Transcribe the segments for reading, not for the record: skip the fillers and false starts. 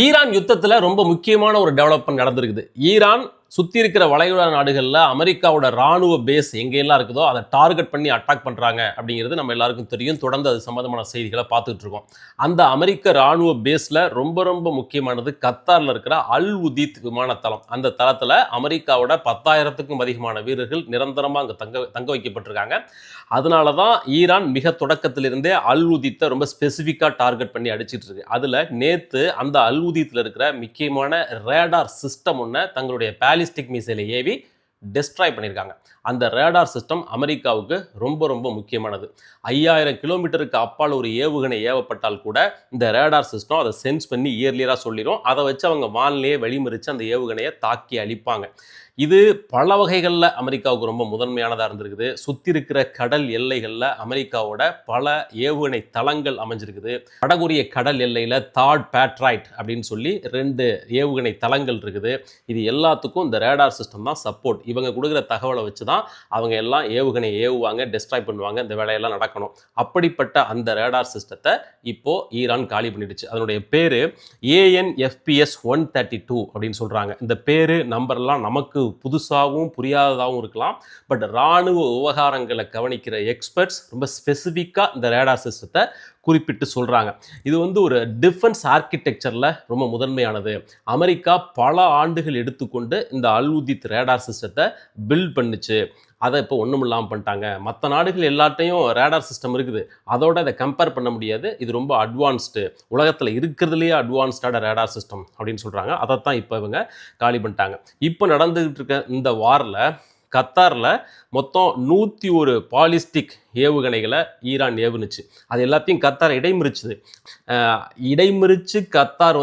Iran யுத்தத்தில் ரொம்ப முக்கியமான ஒரு டெவலப்மெண்ட் நடந்திருக்குது. ஈரான் சுற்றி இருக்கிற வளைகுடா நாடுகளில் அமெரிக்காவோட ராணுவ பேஸ் எங்கெல்லாம் இருக்குதோ அதை டார்கெட் பண்ணி அட்டாக் பண்ணுறாங்க அப்படிங்கிறது நம்ம எல்லாருக்கும் தெரியும். தொடர்ந்து அது சம்பந்தமான செய்திகளை பார்த்துட்டு இருக்கோம். அந்த அமெரிக்க ராணுவ பேஸில் ரொம்ப ரொம்ப முக்கியமானது கத்தாரில் இருக்கிற அல் உதீத் விமானத்தளம். அந்த தளத்தில் அமெரிக்காவோட 10,000க்கும் அதிகமான வீரர்கள் நிரந்தரமாக அங்கே தங்க வைக்கப்பட்டிருக்காங்க. அதனால தான் ஈரான் மிக தொடக்கத்திலிருந்தே அல் உதீத்தை ரொம்ப ஸ்பெசிஃபிக்காக டார்கெட் பண்ணி அடிச்சிட்டு இருக்கு. அதில் நேற்று அந்த அல் உதீத்தில் இருக்கிற முக்கியமான ரேடார் சிஸ்டம் ஒன்று தங்களுடைய பாலிஸ்டிக் மிசைலை ஏவி டெஸ்ட்ராய் பண்ணியிருக்காங்க. அந்த ரேடார் சிஸ்டம் அமெரிக்காவுக்கு ரொம்ப ரொம்ப முக்கியமானது. 5000 கிலோமீட்டருக்கு அப்பால் ஒரு ஏவுகணை ஏவப்பட்டால் கூட இந்த ரேடார் சிஸ்டம் அதை சென்ஸ் பண்ணி இயர்லியராக சொல்லிடும். அதை வச்சு அவங்க வானிலையே வழிமறித்து அந்த ஏவுகணையை தாக்கி அழிப்பாங்க. இது பல வகைகளில் அமெரிக்காவுக்கு ரொம்ப முதன்மையானதாக இருந்திருக்குது. சுற்றி இருக்கிற கடல் எல்லைகளில் அமெரிக்காவோட பல ஏவுகணை தளங்கள் அமைஞ்சிருக்குது. வடகொரிய கடல் எல்லையில் தாட் பேட்ராய்ட் அப்படின்னு சொல்லி 2 ஏவுகணை தளங்கள் இருக்குது. இது எல்லாத்துக்கும் இந்த ரேடார் சிஸ்டம் தான் சப்போர்ட். இவங்க கொடுக்குற தகவலை வச்சு தான் அவங்க எல்லாம் ஏவுகணையை ஏவுவாங்க, டெஸ்ட்ராய் பண்ணுவாங்க, இந்த வேலையெல்லாம் நடக்கணும். அப்படிப்பட்ட அந்த ரேடார் சிஸ்டத்தை இப்போ ஈரான் காலி பண்ணிடுச்சு. அதனுடைய பேர் ANFPS 132 அப்படின்னு சொல்கிறாங்க. இந்த பேர் நம்பர்லாம் நமக்கு புதுசாகவும் புரியாததாகவும் இருக்கலாம். பட் இராணுவ விவகாரங்களை கவனிக்கிற எக்ஸ்பர்ட்ஸ் ரொம்ப ஸ்பெசிஃபிக்காக இந்த ரேடார் சிஸ்டத்தை குறிப்பிட்டு சொல்கிறாங்க. இது ஒரு டிஃபென்ஸ் ஆர்கிடெக்சரில் ரொம்ப முதன்மையானது. அமெரிக்கா பல ஆண்டுகள் எடுத்துக்கொண்டு இந்த அல் உதீத் ரேடார் சிஸ்டத்தை பில்ட் பண்ணுச்சு. அதை இப்போ ஒன்றும் இல்லாமல் பண்ணிட்டாங்க. மற்ற நாடுகள் எல்லாத்தையும் ரேடார் சிஸ்டம் இருக்குது, அதோட அதை கம்பேர் பண்ண முடியாது. இது ரொம்ப அட்வான்ஸ்டு, உலகத்தில் இருக்கிறதுலேயே அட்வான்ஸ்டான ரேடார் சிஸ்டம் அப்படின்னு சொல்கிறாங்க. அதைத்தான் இப்போ இவங்க காலி பண்ணிட்டாங்க. இப்போ நடந்துகிட்டு இருக்க இந்த வாரில் கத்தாரில் மொத்தம் 101 பாலிஸ்டிக் ஏவுகணைகளை ஈரான் ஏவுனுச்சு. அது எல்லாத்தையும் கத்தார் இடைமறிச்சுது. இடைமறித்து கத்தார்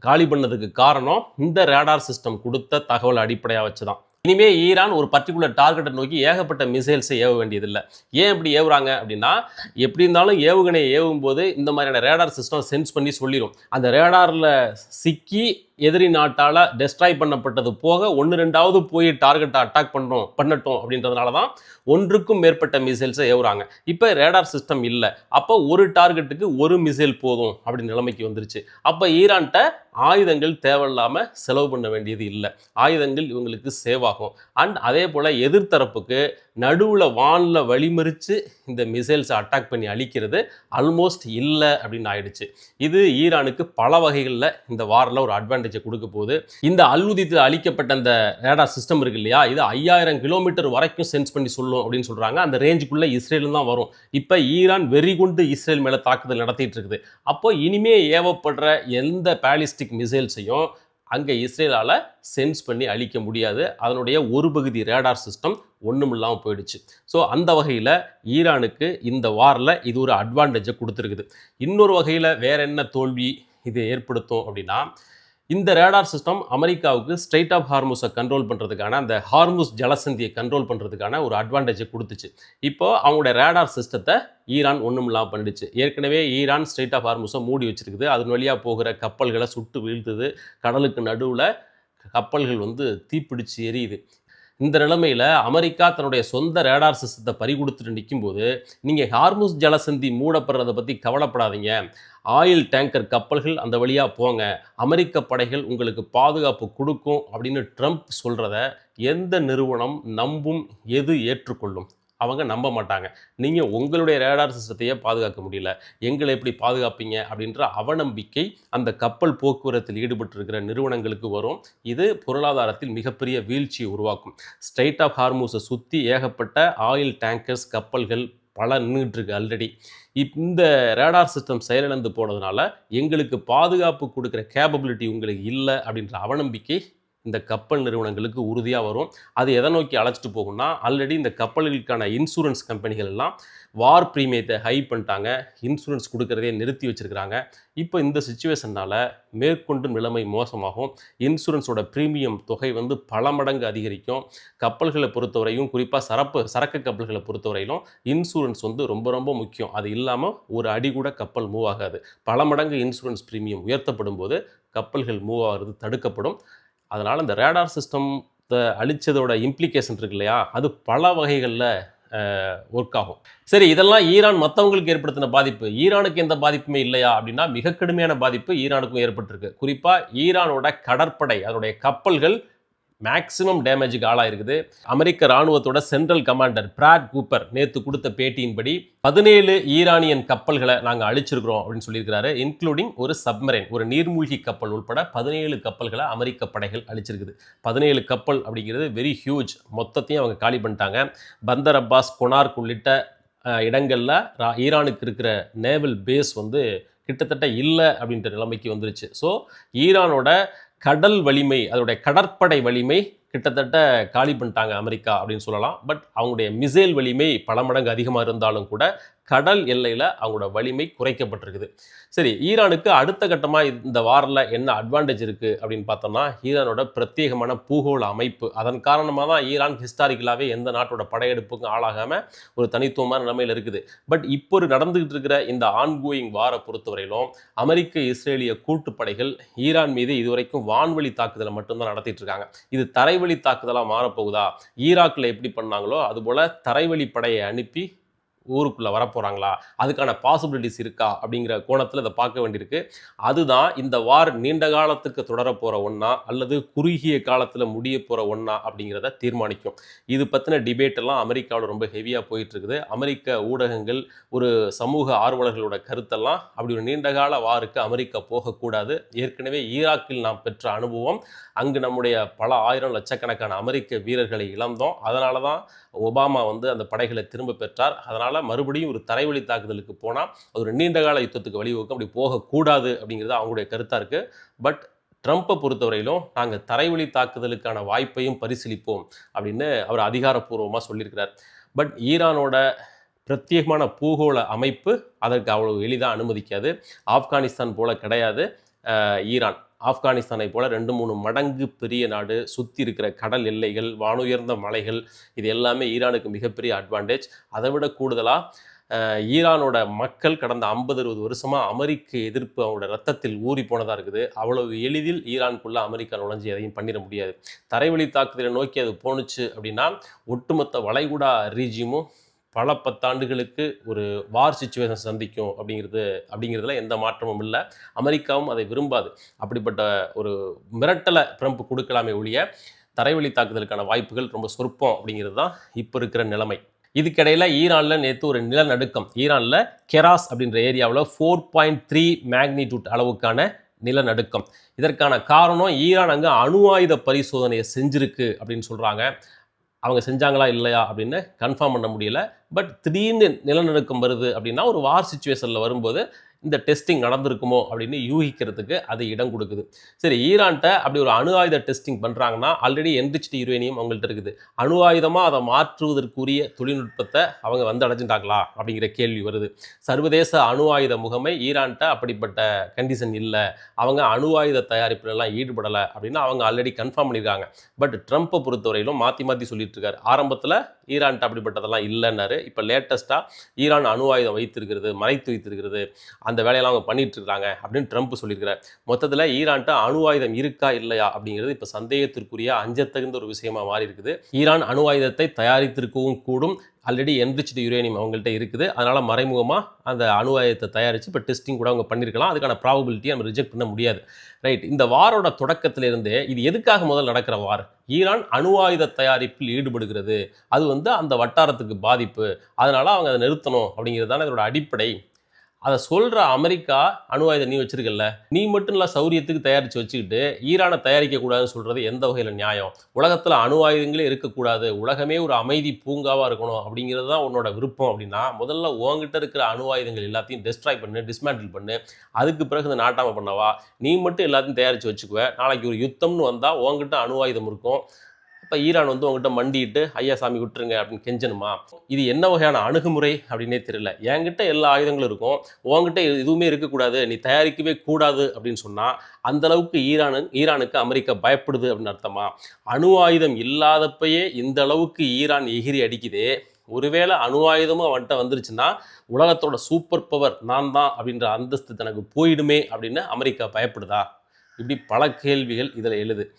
காலி பண்ணதுக்கு காரணம் இந்த ரேடார் சிஸ்டம் கொடுத்த தகவல் அடிப்படையாக வச்சு தான். இனிமே ஈரான் ஒரு பர்டிகுலர் டார்கெட்டை நோக்கி ஏகப்பட்ட மிசைல்ஸை ஏவ வேண்டியதில்லை. ஏன் இப்படி ஏவுறாங்க அப்படின்னா, எப்படி இருந்தாலும் ஏவுகணையை ஏவும் போது இந்த மாதிரியான ரேடார் சிஸ்டம் சென்ஸ் பண்ணி சொல்லிடும். அந்த ரேடாரில் சிக்கி எதிரி நாட்டால் டெஸ்ட்ராய் பண்ணப்பட்டது போக 1-2வது போய் டார்கெட்டை அட்டாக் பண்ணட்டும் அப்படின்றதுனால தான் ஒன்றுக்கும் மேற்பட்ட மிசைல்ஸை ஏவுறாங்க. இப்போ ரேடார் சிஸ்டம் இல்லை, அப்போ ஒரு டார்கெட்டுக்கு ஒரு மிசைல் போதும் அப்படின்னு நிலைமைக்கு வந்துருச்சு. அப்போ ஈரான்கிட்ட ஆயுதங்கள் தேவையில்லாமல் செலவு பண்ண வேண்டியது இல்லை. ஆயுதங்கள் இவங்களுக்கு சேவ் ஆகும். அண்ட் அதே போல் எதிர்த்தரப்புக்கு நடுவில் வானில் வழிமறித்து இந்த மிசைல்ஸை அட்டாக் பண்ணி அழிக்கிறது ஆல்மோஸ்ட் இல்லை அப்படின்னு ஆயிடுச்சு. இது ஈரானுக்கு பல வகைகளில் இந்த வாரில் ஒரு அட்வான்டேஜை கொடுக்க போகுது. இந்த அல் உதீத்தில் அழிக்கப்பட்ட அந்த ரேடார் சிஸ்டம் இருக்கு இல்லையா, இது 5000 கிலோமீட்டர் வரைக்கும் சென்ஸ் பண்ணி சொல்லும் அப்படின்னு சொல்கிறாங்க. அந்த ரேஞ்சுக்குள்ளே இஸ்ரேலும் தான் வரும். இப்போ ஈரான் வெறி கொண்டு இஸ்ரேல் மேலே தாக்குதல் நடத்திட்டு இருக்குது. அப்போ இனிமே ஏவப்படுற எந்த பாலிஸ்டிக் மிசைல்ஸையும் அங்கே இஸ்ரேலால் சென்ஸ் பண்ணி அழிக்க முடியாது. அதனுடைய ஒரு பகுதி ரேடார் சிஸ்டம் ஒன்றும் இல்லாமல் போயிடுச்சு. ஸோ அந்த வகையில் ஈரானுக்கு இந்த வாரில் இது ஒரு அட்வான்டேஜை கொடுத்துருக்குது. இன்னொரு வகையில் வேற என்ன தோல்வி இது ஏற்படுத்தும் அப்படின்னா, இந்த ரேடார் சிஸ்டம் அமெரிக்காவுக்கு ஸ்ட்ரெயிட் ஆஃப் ஹார்முஸை கண்ட்ரோல் பண்ணுறதுக்கான, அந்த ஹார்முஸ் ஜலசந்தியை கண்ட்ரோல் பண்ணுறதுக்கான ஒரு அட்வான்டேஜை கொடுத்துச்சு. இப்போது அவங்களுடைய ரேடார் சிஸ்டத்தை ஈரான் ஒன்றும் இல்லாமல் பண்ணிடுச்சு. ஏற்கனவே ஈரான் ஸ்ட்ரெயிட் ஆஃப் ஹார்முஸை மூடி வச்சிருக்குது. அதன் வழியாக போகிற கப்பல்களை சுட்டு வீழ்த்துது. கடலுக்கு நடுவில் கப்பல்கள் தீப்பிடிச்சு எரியுது. இந்த நிலைமையில் அமெரிக்கா தன்னுடைய சொந்த ரேடார் சிஸ்டத்தை பறிகொடுத்துட்டு நிற்கும்போது, நீங்கள் ஹார்முஸ் ஜலசந்தி மூடப்படுறதை பற்றி கவலைப்படாதீங்க, ஆயில் டேங்கர் கப்பல்கள் அந்த வழியாக போங்க, அமெரிக்க படைகள் உங்களுக்கு பாதுகாப்பு கொடுக்கும் அப்படின்னு ட்ரம்ப் சொல்கிறத எந்த நிறுவனம் நம்பும், எது ஏற்றுக்கொள்ளும்? அவங்க நம்ப மாட்டாங்க. நீங்கள் உங்களுடைய ரேடார் சிஸ்டத்தையே பாதுகாக்க முடியல, எங்களை எப்படி பாதுகாப்பீங்க அப்படின்ற அவநம்பிக்கை அந்த கப்பல் போக்குவரத்தில் ஈடுபட்டிருக்கிற நிறுவனங்களுக்கு வரும். இது பொருளாதாரத்தில் மிகப்பெரிய வீழ்ச்சியை உருவாக்கும். ஸ்ட்ரெயிட் ஆஃப் ஹார்முஸை சுற்றி ஏகப்பட்ட ஆயில் டேங்கர்ஸ் கப்பல்கள் பல நின்றுட்டு இருக்கு ஆல்ரெடி. இந்த ரேடார் சிஸ்டம் செயலிழந்து போனதுனால எங்களுக்கு பாதுகாப்பு கொடுக்குற கேப்பபிலிட்டி உங்களுக்கு இல்லை அப்படின்ற அவநம்பிக்கை இந்த கப்பல் நிறுவனங்களுக்கு உறுதியாக வரும். அது எதை நோக்கி அழைச்சிட்டு போகும்னா, ஆல்ரெடி இந்த கப்பல்களுக்கான இன்சூரன்ஸ் கம்பெனிகள் எல்லாம் வார் ப்ரீமியத்தை ஹை பண்ணிட்டாங்க, இன்சூரன்ஸ் கொடுக்கறதே நிறுத்தி வச்சுருக்கிறாங்க. இப்போ இந்த சுச்சுவேஷனால் மேற்கொண்டு நிலைமை மோசமாகும். இன்சூரன்ஸோட ப்ரீமியம் தொகை பல மடங்கு அதிகரிக்கும். கப்பல்களை பொறுத்தவரையும், குறிப்பாக சரக்கு கப்பல்களை பொறுத்தவரையிலும் இன்சூரன்ஸ் ரொம்ப ரொம்ப முக்கியம். அது இல்லாமல் ஒரு அடி கூட கப்பல் மூவ் ஆகாது. பல மடங்கு இன்சூரன்ஸ் ப்ரீமியம் உயர்த்தப்படும் போது கப்பல்கள் மூவ் ஆகிறது தடுக்கப்படும். அதனால் இந்த ரேடார் சிஸ்டத்தை அழித்ததோட இம்ப்ளிகேஷன் இருக்கு இல்லையா, அது பல வகைகளில் ஒர்க் ஆகும். சரி, இதெல்லாம் ஈரான் மற்றவங்களுக்கு ஏற்படுத்தின பாதிப்பு. ஈரானுக்கு எந்த பாதிப்புமே இல்லையா அப்படின்னா, மிக கடுமையான பாதிப்பு ஈரானுக்கும் ஏற்பட்டிருக்கு. குறிப்பாக ஈரானோட கடற்படை, அதனுடைய கப்பல்கள் மேக்சிமம் டேமேஜுக்கு ஆளாயிருக்குது. அமெரிக்க ராணுவத்தோட சென்ட்ரல் கமாண்டர் பிராட் கூப்பர் நேற்று கொடுத்த பேட்டியின்படி 17 ஈரானியன் கப்பல்களை நாங்கள் அழிச்சிருக்கிறோம் அப்படின்னு சொல்லியிருக்கிறாரு. இன்க்ளூடிங் ஒரு சப்மரைன், ஒரு நீர்மூழ்கி கப்பல் உட்பட 17 கப்பல்களை அமெரிக்க படைகள் அழிச்சிருக்குது. 17 கப்பல் அப்படிங்கிறது வெரி ஹியூஜ். மொத்தத்தையும் அவங்க காலி பண்ணிட்டாங்க. பந்தர் அப்பாஸ், கொனார்க் உள்ளிட்ட இடங்களில் ஈரானுக்கு இருக்கிற நேவல் பேஸ் கிட்டத்தட்ட இல்லை அப்படின்ற நிலைமைக்கு வந்துருச்சு. ஸோ ஈரானோட கடல் வலிமை, அதோடைய கடற்படை வலிமை கிட்டத்தட்ட காலி பண்ணிட்டாங்க அமெரிக்கா அப்படின்னு சொல்லலாம். பட் அவங்களுடைய மிசைல் வலிமை பல மடங்கு அதிகமாக இருந்தாலும் கூட கடல் எல்லையில் அவங்களோட வலிமை குறைக்கப்பட்டிருக்குது. சரி, ஈரானுக்கு அடுத்த கட்டமாக இந்த வாரில் என்ன அட்வான்டேஜ் இருக்குது அப்படின்னு பார்த்தோம்னா, ஈரானோட பிரத்யேகமான பூகோள அமைப்பு. அதன் காரணமாக தான் ஈரான் ஹிஸ்டாரிக்கலாகவே எந்த நாட்டோட படையெடுப்புக்கும் ஆளாகாமல் ஒரு தனித்துவமான நிலைமையில் இருக்குது. பட் இப்போ நடந்துகிட்டு இருக்கிற இந்த ஆன்கோயிங் வாரை பொறுத்தவரையிலும் அமெரிக்க இஸ்ரேலிய கூட்டுப்படைகள் ஈரான் மீது இதுவரைக்கும் வான்வழி தாக்குதலை மட்டும்தான் நடத்திட்டு இருக்காங்க. இது தரைவழி தாக்குதலாக மாறப்போகுதா? ஈராக்கில் எப்படி பண்ணாங்களோ அதுபோல் தரைவழி படையை அனுப்பி ஊருக்குள்ளே வரப்போகிறாங்களா, அதுக்கான பாசிபிலிட்டிஸ் இருக்கா அப்படிங்கிற கோணத்தில் இதை பார்க்க வேண்டியிருக்கு. அதுதான் இந்த வார் நீண்ட காலத்துக்கு தொடரப்போகிற ஒன்றா அல்லது குறுகிய காலத்தில் முடிய போகிற ஒன்றா அப்படிங்கிறத தீர்மானிக்கும். இது பற்றின டிபேட் எல்லாம் அமெரிக்காவில் ரொம்ப ஹெவியாக போயிட்டுருக்குது. அமெரிக்க ஊடகங்கள், ஒரு சமூக ஆர்வலர்களோட கருத்தெல்லாம் அப்படி ஒரு நீண்டகால வாருக்கு அமெரிக்கா போகக்கூடாது. ஏற்கனவே ஈராக்கில் நாம் பெற்ற அனுபவம், அங்கு நம்முடைய பல ஆயிரம் லட்சக்கணக்கான அமெரிக்க வீரர்களை இழந்தோம். அதனால தான் ஒபாமா அந்த படைகளை திரும்ப பெற்றார். அதனால் மறுபடியும் ஒரு தரைவழி தாக்குதலுக்கு போனால் அது ஒரு நீண்டகால யுத்தத்துக்கு வழிவகுக்கும். அப்படி போகக்கூடாது அப்படிங்கிறது அவங்களுடைய கருத்தாக இருக்குது. பட் ட்ரம்ப்பை பொறுத்தவரையிலும் நாங்கள் தரைவழி தாக்குதலுக்கான வாய்ப்பையும் பரிசீலிப்போம் அப்படின்னு அவர் அதிகாரப்பூர்வமாக சொல்லியிருக்கிறார். பட் ஈரானோட பிரத்யேகமான பூகோள அமைப்பு அதற்கு அவ்வளவு எளிதாக அனுமதிக்காது. ஆப்கானிஸ்தான் போல கிடையாது ஈரான். ஆப்கானிஸ்தானை போல 2-3 மடங்கு பெரிய நாடு, சுற்றி இருக்கிற கடல் எல்லைகள், வானுயர்ந்த மலைகள், இது எல்லாமே ஈரானுக்கு மிகப்பெரிய அட்வான்டேஜ். அதை விட கூடுதலாக ஈரானோட மக்கள் கடந்த 50-60 வருஷமாக அமெரிக்க எதிர்ப்பு அவங்களோட ரத்தத்தில் ஊறி போனதாக இருக்குது. அவ்வளவு எளிதில் ஈரானுக்குள்ளே அமெரிக்கா நுழைஞ்சி எதையும் பண்ணிட முடியாது. தரைவழி தாக்குதலை நோக்கி அது போணுச்சு அப்படின்னா ஒட்டுமொத்த வளைகுடா ரீஜியமும் பல 10 ஆண்டுகளுக்கு ஒரு வார் சிச்சுவேஷன் சந்திக்கும் அப்படிங்கிறதுல எந்த மாற்றமும் இல்லை. அமெரிக்காவும் அதை விரும்பாது. அப்படிப்பட்ட ஒரு மிரட்டலை ட்ரம்ப் கொடுக்கலாமே ஒழிய தரைவழி தாக்குதலுக்கான வாய்ப்புகள் ரொம்ப சொற்பம் அப்படிங்கிறது தான் இப்போ இருக்கிற நிலைமை. இதுக்கிடையில் ஈரானில் நேற்று ஒரு நிலநடுக்கம், ஈரானில் கெராஸ் அப்படின்ற ஏரியாவில் 4.3 மேக்னிடியூட் அளவுக்கான நிலநடுக்கம். இதற்கான காரணம் ஈரான் அங்கே அணு ஆயுத பரிசோதனையை செஞ்சிருக்கு அப்படின்னு சொல்கிறாங்க. அவங்க செஞ்சாங்களா இல்லையா அப்படின்னு கன்ஃபார்ம் பண்ண முடியல. பட் திடீர்னு நிலநடுக்கம் வருது அப்படின்னா ஒரு வார் சிச்சுவேஷனில் வரும்போது இந்த டெஸ்டிங் நடந்திருக்குமோ அப்படின்னு யூகிக்கிறதுக்கு அது இடம் கொடுக்குது. சரி, ஈரான்கிட்ட அப்படி ஒரு அணு ஆயுத டெஸ்டிங் பண்ணுறாங்கன்னா ஆல்ரெடி என்ரிச்டு யுரேனியம் அவங்கள்ட்ட இருக்குது. அணு ஆயுதமாக அதை மாற்றுவதற்குரிய தொழில்நுட்பத்தை அவங்க அடைஞ்சிட்டாங்களா அப்படிங்கிற கேள்வி வருது. சர்வதேச அணு ஆயுத முகமை ஈரான்கிட்ட அப்படிப்பட்ட கண்டிஷன் இல்லை, அவங்க அணு ஆயுத தயாரிப்புலலாம் ஈடுபடலை அப்படின்னு அவங்க ஆல்ரெடி கன்ஃபார்ம் பண்ணியிருக்காங்க. பட் ட்ரம்ப்பை பொறுத்தவரையிலும் மாற்றி சொல்லிட்டு இருக்காரு. ஆரம்பத்தில் ஈரான்கிட்ட அப்படிப்பட்டதெல்லாம் இல்லைன்னாரு. இப்போ லேட்டஸ்ட்டாக ஈரான் அணு ஆயுதம் வைத்திருக்கிறது, மறைத்து வைத்திருக்கிறது, அந்த வேலையெல்லாம் அவங்க பண்ணிட்டு இருக்காங்க அப்படின்னு ட்ரம்ப் சொல்லியிருக்கிறார். மொத்தத்தில் ஈரான்கிட்ட அணு ஆயுதம் இருக்கா இல்லையா அப்படிங்கிறது இப்போ சந்தேகத்திற்குரிய அஞ்சத்தகுந்த ஒரு விஷயமா மாறி இருக்குது. ஈரான் அணு ஆயுதத்தை தயாரித்திருக்கவும் கூடும். ஆல்ரெடி என்ரிச்டு யுரேனியம் அவங்கள்ட்ட இருக்குது. அதனால் மறைமுகமாக அந்த அணு ஆயுதத்தை தயாரித்து இப்போ டெஸ்டிங் கூட அவங்க பண்ணியிருக்கலாம். அதுக்கான ப்ராபபிலிட்டியை நம்ம ரிஜெக்ட் பண்ண முடியாது. ரைட், இந்த வாரோட தொடக்கத்திலிருந்தே இது எதுக்காக முதல் நடக்கிற வார்? ஈரான் அணு ஆயுத தயாரிப்பில் ஈடுபடுகிறது, அது அந்த வட்டாரத்துக்கு பாதிப்பு, அதனால் அவங்க அதை நிறுத்தணும் அப்படிங்கிறது தானே இதோட அடிப்படை. அதை சொல்கிற அமெரிக்கா அணு ஆயுதம் நீ வச்சிருக்கல, நீ மட்டும் இல்லை சௌரியத்துக்கு தயாரித்து வச்சுக்கிட்டு ஈரானை தயாரிக்கக்கூடாதுன்னு சொல்கிறது எந்த வகையில் நியாயம்? உலகத்தில் அணு ஆயுதங்களே இருக்கக்கூடாது, உலகமே ஒரு அமைதி பூங்காவாக இருக்கணும் அப்படிங்கிறது தான் உன்னோட விருப்பம் அப்படின்னா முதல்ல உங்ககிட்ட இருக்கிற அணு ஆயுதங்கள் எல்லாத்தையும் டெஸ்ட்ராய் பண்ணு, டிஸ்மேண்டில் பண்ணு. அதுக்கு பிறகு இந்த நாட்டாமல் பண்ணவா? நீ மட்டும் எல்லாத்தையும் தயாரித்து வச்சுக்குவேன், நாளைக்கு ஒரு யுத்தம்னு வந்தால் உங்ககிட்ட அணு ஆயுதம் இருக்கும். இப்போ ஈரான் உங்ககிட்ட மண்டிட்டு ஐயா சாமி விட்டுருங்க அப்படின்னு கெஞ்சணுமா? இது என்ன வகையான அணுகுமுறை அப்படின்னே தெரியல. என்கிட்ட எல்லா ஆயுதங்களும் இருக்கும், உங்ககிட்ட எதுவுமே இருக்கக்கூடாது, நீ தயாரிக்கவே கூடாது அப்படின்னு சொன்னால் அந்த அளவுக்கு ஈரானுக்கு அமெரிக்கா பயப்படுது அப்படின்னு அர்த்தமா? அணு ஆயுதம் இல்லாதப்பயே இந்த அளவுக்கு ஈரான் எகிரி அடிக்குதே, ஒருவேளை அணு ஆயுதமும் அவன்கிட்ட வந்துருச்சுன்னா உலகத்தோட சூப்பர் பவர் நான் தான் அப்படின்ற அந்தஸ்து தனக்கு போயிடுமே அப்படின்னு அமெரிக்கா பயப்படுதா? இப்படி பல கேள்விகள் இதில் எழுது.